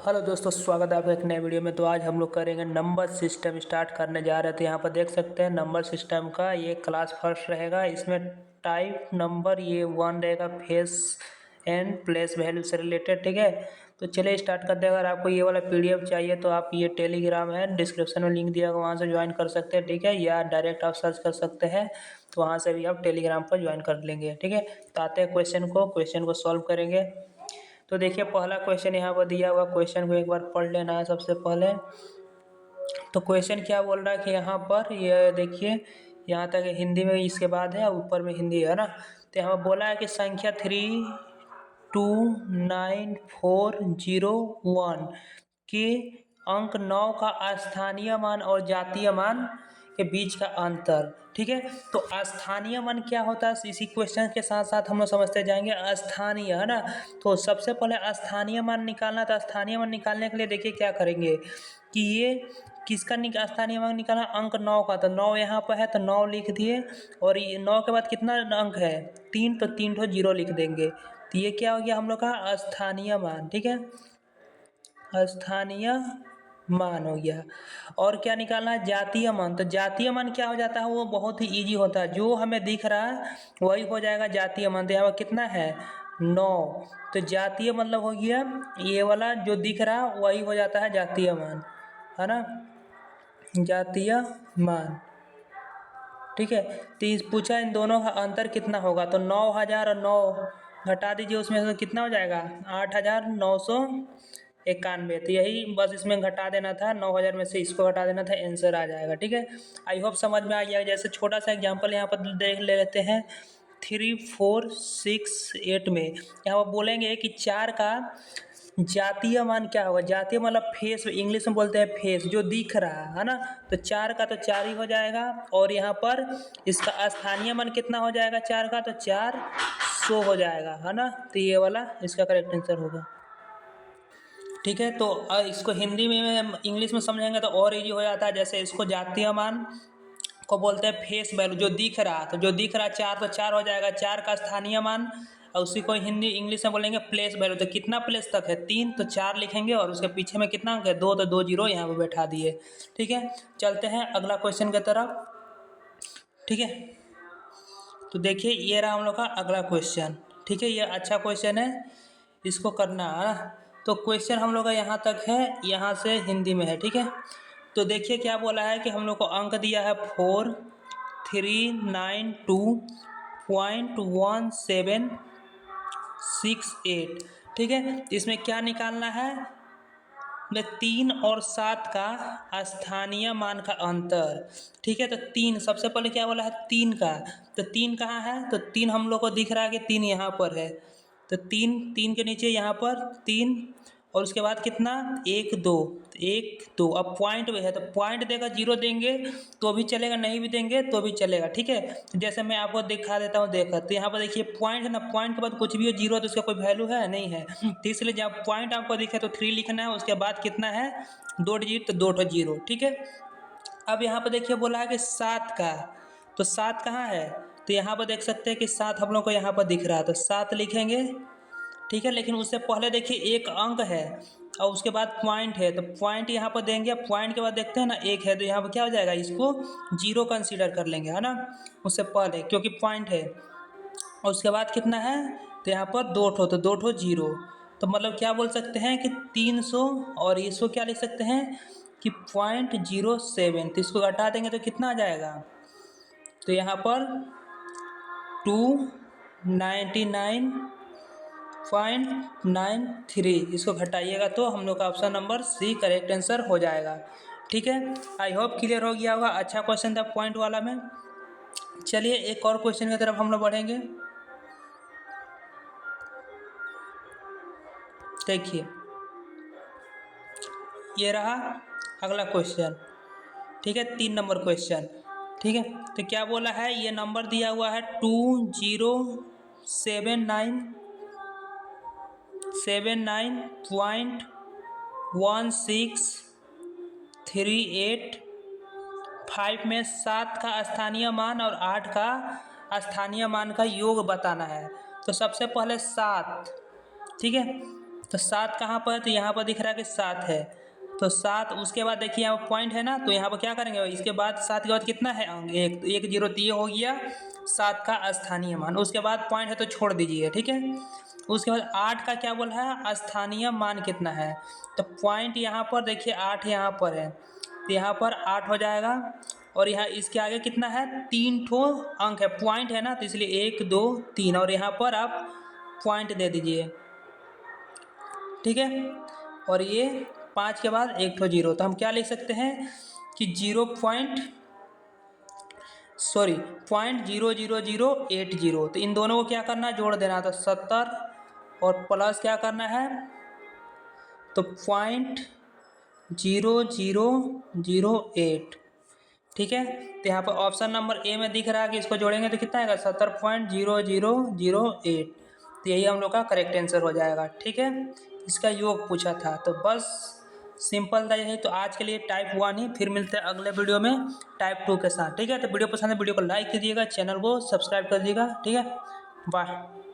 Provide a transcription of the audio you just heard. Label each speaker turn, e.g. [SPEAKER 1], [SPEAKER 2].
[SPEAKER 1] Hello दोस्तों, स्वागत है आपका एक नए वीडियो में। तो आज हम लोग करेंगे नंबर सिस्टम स्टार्ट करने जा रहे थे। यहाँ पर देख सकते हैं नंबर सिस्टम का ये क्लास फर्स्ट रहेगा। इसमें टाइप नंबर ये 1 रहेगा, फेस एंड प्लेस वैल्यू से रिलेटेड। ठीक है, तो चलिए स्टार्ट करते हैं। अगर आपको ये वाला पीडीएफ चाहिए तो आप ये टेलीग्राम है, डिस्क्रिप्शन में लिंक दिया होगा, वहाँ से ज्वाइन कर सकते हैं। ठीक है, या डायरेक्ट आप सर्च कर सकते हैं, तो वहाँ से भी आप टेलीग्राम पर ज्वाइन कर लेंगे। ठीक है, तो आते हैं क्वेश्चन को सॉल्व करेंगे। तो देखिए पहला क्वेश्चन यहाँ पर दिया हुआ, क्वेश्चन को एक बार पढ़ लेना है सबसे पहले। तो क्वेश्चन क्या बोल रहा है कि यहाँ पर ये देखिए, यहाँ तक हिंदी में इसके बाद है, ऊपर में हिंदी है ना। तो यहाँ पर बोला है कि संख्या 329401 के अंक 9 का स्थानीय मान और जातीय मान के बीच का अंतर। ठीक है, तो स्थानीय मान क्या होता है, इसी क्वेश्चन के साथ साथ हम लोग समझते जाएंगे। स्थानीय है ना, तो सबसे पहले स्थानीय मान निकालना। तो स्थानीय मान निकालने के लिए देखिए क्या करेंगे कि ये किसका स्थानीय मान निकालना, अंक 9 का। तो 9 यहाँ पर है तो 9 लिख दिए, और ये 9 के बाद कितना अंक है 3, तो 3 ठो जीरो लिख देंगे। तो ये क्या हो गया हम लोग का स्थानीय मान। ठीक है, स्थानीय मान हो गया। और क्या निकालना है, जातीय मान। तो जातीय मान क्या हो जाता है, वो बहुत ही इजी होता है, जो हमें दिख रहा है वही हो जाएगा जातीय मान। तो यहाँ पर कितना है 9, तो जातीय मतलब हो गया ये वाला जो दिख रहा है वही हो जाता है जातीय मान, है ना, जातीय मान। ठीक है, तो इस पूछा इन दोनों का अंतर कितना होगा, तो 9000 और 9 घटा दीजिए, उसमें से कितना हो जाएगा 8991। तो यही बस इसमें घटा देना था, 9000 में से इसको घटा देना था, आंसर आ जाएगा। ठीक है, आई होप समझ में आ गया। जैसे छोटा सा एग्जांपल यहाँ पर देख ले लेते हैं। 3468 में यहाँ पर बोलेंगे कि 4 का जातीय मान क्या होगा। जातीय मतलब फेस, इंग्लिश में बोलते हैं फेस, जो दिख रहा है ना। तो 4 का तो 4 ही हो जाएगा, और यहाँ पर इसका स्थानीय मान कितना हो जाएगा 4 का, तो 400 हो जाएगा, है ना। तो ये वाला इसका करेक्ट आंसर होगा। ठीक है, तो इसको हिंदी में इंग्लिश में समझेंगे तो और इजी हो जाता है। जैसे इसको जातीय मान को बोलते हैं फेस वैल्यू, जो दिख रहा, तो जो दिख रहा 4 तो 4 हो जाएगा, 4 का स्थानीय मान। और उसी को हिंदी इंग्लिश में बोलेंगे प्लेस वैल्यू। तो कितना प्लेस तक है 3, तो 4 लिखेंगे, और उसके पीछे में कितना अंक है 2, तो 2 जीरो यहाँ पर बैठा दिए। ठीक है, चलते हैं अगला क्वेश्चन की तरफ। ठीक है, तो देखिए ये रहा हम लोग का अगला क्वेश्चन। ठीक है, ये अच्छा क्वेश्चन है, इसको करना है ना। तो क्वेश्चन हम लोग का यहाँ तक है, यहाँ से हिंदी में है। ठीक है, तो देखिए क्या बोला है कि हम लोग को अंक दिया है 4392.1768। ठीक है, इसमें क्या निकालना है, 3 और 7 का स्थानीय मान का अंतर। ठीक है, तो 3 सबसे पहले क्या बोला है 3 का, तो 3 कहाँ है, तो 3 हम लोग को दिख रहा है कि 3 यहाँ पर है। तो 3 के नीचे यहाँ पर 3, और उसके बाद कितना 1 2, 1 2। अब पॉइंट में है तो पॉइंट देगा, जीरो देंगे तो भी चलेगा, नहीं भी देंगे तो भी चलेगा। ठीक है, तो जैसे मैं आपको दिखा देता हूँ, देखा तो यहाँ पर देखिए पॉइंट है ना, पॉइंट के बाद कुछ भी हो जीरो, तो उसका कोई वैल्यू है नहीं है। तो इसलिए जब पॉइंट आपको दिखे तो 3 लिखना है, उसके बाद कितना है 2 डिजिट, तो 2 ठो जीरो। ठीक है, अब यहाँ पर देखिए बोला है कि 7 का, तो 7 कहाँ है, तो यहाँ पर देख सकते हैं कि 7 हम लोग को यहाँ पर दिख रहा है, तो 7 लिखेंगे। ठीक है, लेकिन उससे पहले देखिए एक अंक है और उसके बाद पॉइंट है, तो पॉइंट यहाँ पर देंगे। पॉइंट के बाद देखते हैं ना 1 है, तो यहाँ पर क्या हो जाएगा, इसको जीरो कंसीडर कर लेंगे, है ना, उससे पहले, क्योंकि पॉइंट है। और उसके बाद कितना है, तो यहाँ पर 2 ठो, तो 2 ठो जीरो। तो मतलब क्या बोल सकते हैं कि 300, और इसको क्या लिख सकते हैं कि 0.07। तो इसको घटा देंगे तो कितना आ जाएगा, तो यहाँ पर 299.93। इसको घटाइएगा तो हम लोग का option number C correct answer हो जाएगा। ठीक है, आई होप क्लियर हो गया होगा। अच्छा क्वेश्चन था पॉइंट वाला में। चलिए एक और क्वेश्चन की तरफ हम लोग बढ़ेंगे। देखिए ये रहा अगला क्वेश्चन। ठीक है, 3 नंबर क्वेश्चन। ठीक है, तो क्या बोला है, ये नंबर दिया हुआ है 2079.1638 में 7 का स्थानीय मान और 8 का स्थानीय मान का योग बताना है। तो सबसे पहले 7, ठीक है, तो 7 कहाँ पर है, तो यहाँ पर दिख रहा है कि 7 है, तो 7। उसके बाद देखिए यहाँ पर पॉइंट है ना, तो यहाँ पर क्या करेंगे, इसके बाद 7 के बाद कितना है अंक, एक 0, तो ये हो गया 7 का स्थानीय मान। उसके बाद पॉइंट है तो छोड़ दीजिए, ठीक है। उसके बाद 8 का क्या बोला है, स्थानीय मान कितना है, तो पॉइंट यहाँ पर देखिए 8 यहाँ पर है, तो यहाँ पर 8 हो जाएगा। और यहाँ इसके आगे कितना है, 3 ठो अंक है, पॉइंट है ना, तो इसलिए 1 2 3, और यहाँ पर आप पॉइंट दे दीजिए, ठीक है। और ये 5 के बाद 1 ठो 0, तो हम क्या लिख सकते हैं कि 0.0080। तो इन दोनों को क्या करना है, जोड़ देना, तो 70 और प्लस क्या करना है, तो 0.0008, ठीक है। तो यहाँ पर ऑप्शन नंबर ए में दिख रहा है कि इसको जोड़ेंगे तो कितना आएगा, 70.0008। तो यही हम लोग का करेक्ट आंसर हो जाएगा, ठीक है। इसका योग पूछा था, तो बस सिंपल था यही। तो आज के लिए टाइप 1 ही, फिर मिलते हैं अगले वीडियो में टाइप 2 के साथ, ठीक है। तो वीडियो पसंद है वीडियो को लाइक कीजिएगा, चैनल को सब्सक्राइब कर दीजिएगा, ठीक है। बाय।